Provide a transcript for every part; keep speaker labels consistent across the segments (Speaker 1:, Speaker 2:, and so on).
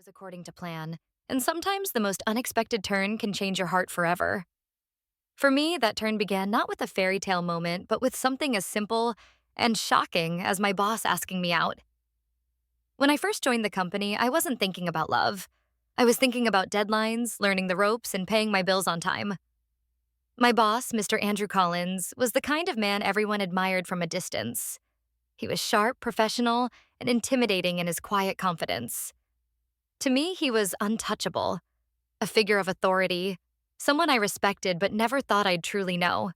Speaker 1: goes according to plan, and sometimes the most unexpected turn can change your heart forever. For me, that turn began not with a fairy tale moment, but with something as simple and shocking as my boss asking me out. When I first joined the company, I wasn't thinking about love. I was thinking about deadlines, learning the ropes, and paying my bills on time. My boss, Mr. Andrew Collins, was the kind of man everyone admired from a distance. He was sharp, professional, and intimidating in his quiet confidence. To me, he was untouchable, a figure of authority, someone I respected but never thought I'd truly know.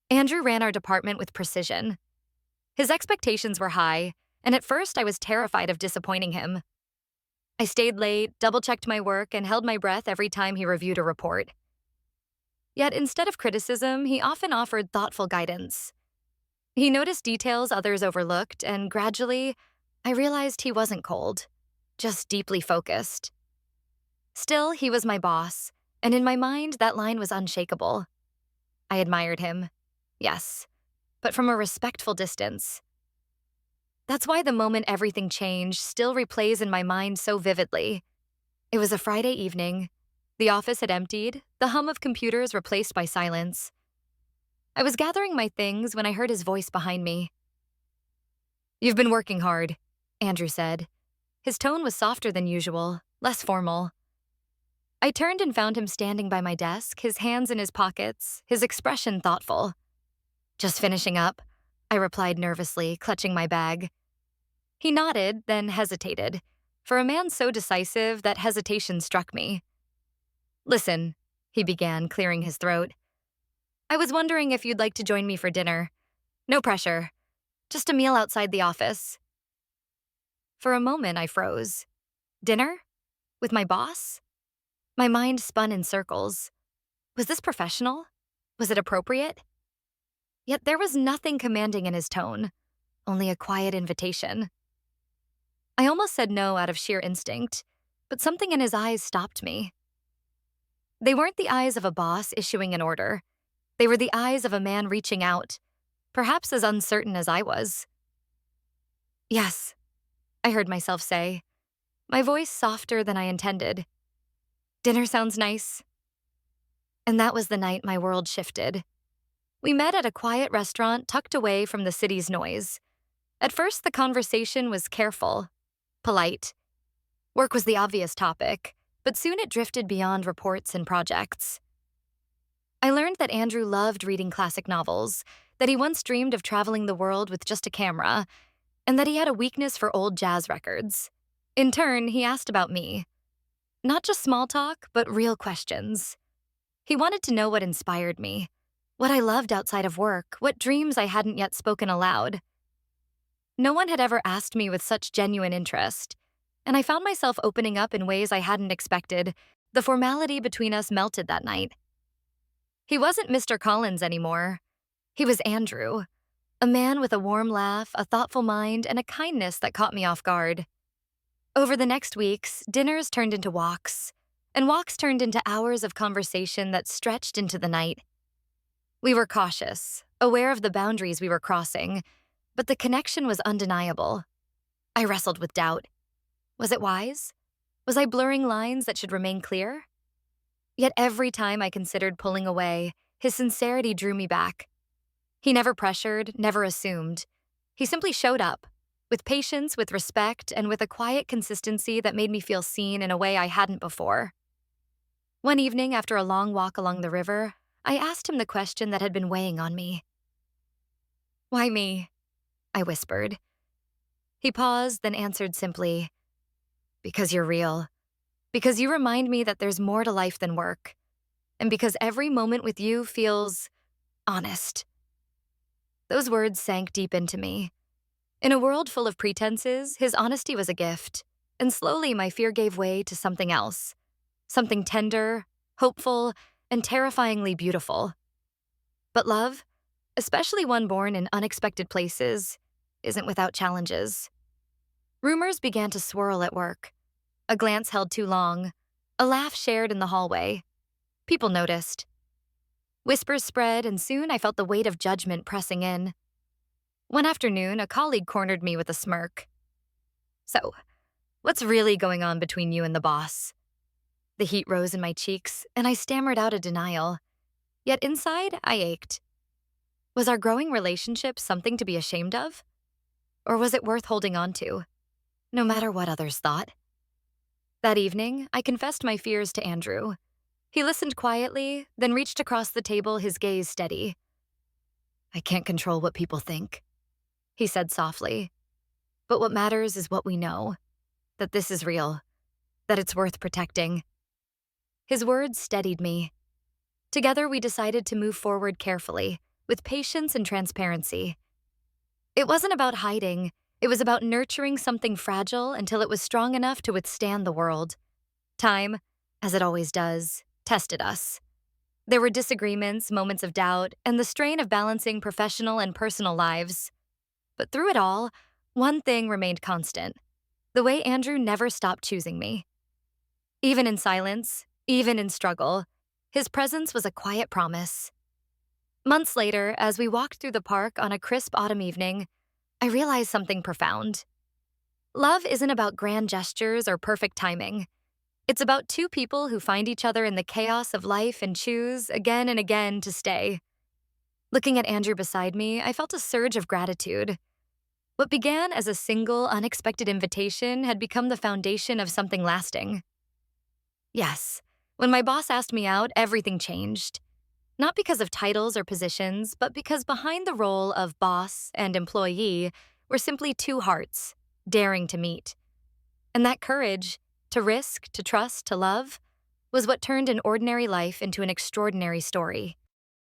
Speaker 1: Andrew ran our department with precision. His expectations were high, and at first I was terrified of disappointing him. I stayed late, double-checked my work, and held my breath every time he reviewed a report. Yet instead of criticism, he often offered thoughtful guidance. He noticed details others overlooked, and gradually, I realized he wasn't cold, just deeply focused. Still, he was my boss, and in my mind, that line was unshakable. I admired him, yes, but from a respectful distance. That's why the moment everything changed still replays in my mind so vividly. It was a Friday evening. The office had emptied, the hum of computers replaced by silence. I was gathering my things when I heard his voice behind me. "You've been working hard," Andrew said. His tone was softer than usual, less formal. I turned and found him standing by my desk, his hands in his pockets, his expression thoughtful. "Just finishing up," I replied nervously, clutching my bag. He nodded, then hesitated. For a man so decisive, that hesitation struck me. "Listen," he began, clearing his throat. "I was wondering if you'd like to join me for dinner. No pressure. Just a meal outside the office." For a moment, I froze. Dinner? With my boss? My mind spun in circles. Was this professional? Was it appropriate? Yet there was nothing commanding in his tone, only a quiet invitation. I almost said no out of sheer instinct, but something in his eyes stopped me. They weren't the eyes of a boss issuing an order. They were the eyes of a man reaching out, perhaps as uncertain as I was. "Yes," I heard myself say, my voice softer than I intended. "Dinner sounds nice." And that was the night my world shifted. We met at a quiet restaurant tucked away from the city's noise. At first, the conversation was careful, polite. Work was the obvious topic, but soon it drifted beyond reports and projects. I learned that Andrew loved reading classic novels, that he once dreamed of traveling the world with just a camera, and that he had a weakness for old jazz records. In turn, he asked about me. Not just small talk, but real questions. He wanted to know what inspired me, what I loved outside of work, what dreams I hadn't yet spoken aloud. No one had ever asked me with such genuine interest, and I found myself opening up in ways I hadn't expected. The formality between us melted that night. He wasn't Mr. Collins anymore. He was Andrew, a man with a warm laugh, a thoughtful mind, and a kindness that caught me off guard. Over the next weeks, dinners turned into walks, and walks turned into hours of conversation that stretched into the night. We were cautious, aware of the boundaries we were crossing, but the connection was undeniable. I wrestled with doubt. Was it wise? Was I blurring lines that should remain clear? Yet every time I considered pulling away, his sincerity drew me back. He never pressured, never assumed. He simply showed up, with patience, with respect, and with a quiet consistency that made me feel seen in a way I hadn't before. One evening, after a long walk along the river, I asked him the question that had been weighing on me. "Why me?" I whispered. He paused, then answered simply, "Because you're real. Because you remind me that there's more to life than work. And because every moment with you feels honest." Those words sank deep into me. In a world full of pretenses, his honesty was a gift, and slowly my fear gave way to something else. Something tender, hopeful, and terrifyingly beautiful. But love, especially one born in unexpected places, isn't without challenges. Rumors began to swirl at work. A glance held too long, a laugh shared in the hallway. People noticed. Whispers spread, and soon I felt the weight of judgment pressing in. One afternoon, a colleague cornered me with a smirk. "So, What's really going on between you and the boss? The heat rose in my cheeks, and I stammered out a denial. Yet inside, I ached. Was our growing relationship something to be ashamed of? Or was it worth holding on to, no matter what others thought? That evening, I confessed my fears to Andrew. He listened quietly, then reached across the table, his gaze steady. I can't control what people think, he said softly. But what matters is what we know, that this is real, that it's worth protecting. His words steadied me. Together, we decided to move forward carefully, with patience and transparency. It wasn't about hiding, it was about nurturing something fragile until it was strong enough to withstand the world. Time, as it always does, tested us. There were disagreements, moments of doubt, and the strain of balancing professional and personal lives. But through it all, one thing remained constant: the way Andrew never stopped choosing me. Even in silence, even in struggle, his presence was a quiet promise. Months later, as we walked through the park on a crisp autumn evening, I realized something profound. Love isn't about grand gestures or perfect timing. It's about two people who find each other in the chaos of life and choose, again and again, to stay. Looking at Andrew beside me, I felt a surge of gratitude. What began as a single, unexpected invitation had become the foundation of something lasting. Yes, when my boss asked me out, everything changed. Not because of titles or positions, but because behind the role of boss and employee were simply two hearts, daring to meet. And that courage, to risk, to trust, to love, was what turned an ordinary life into an extraordinary story.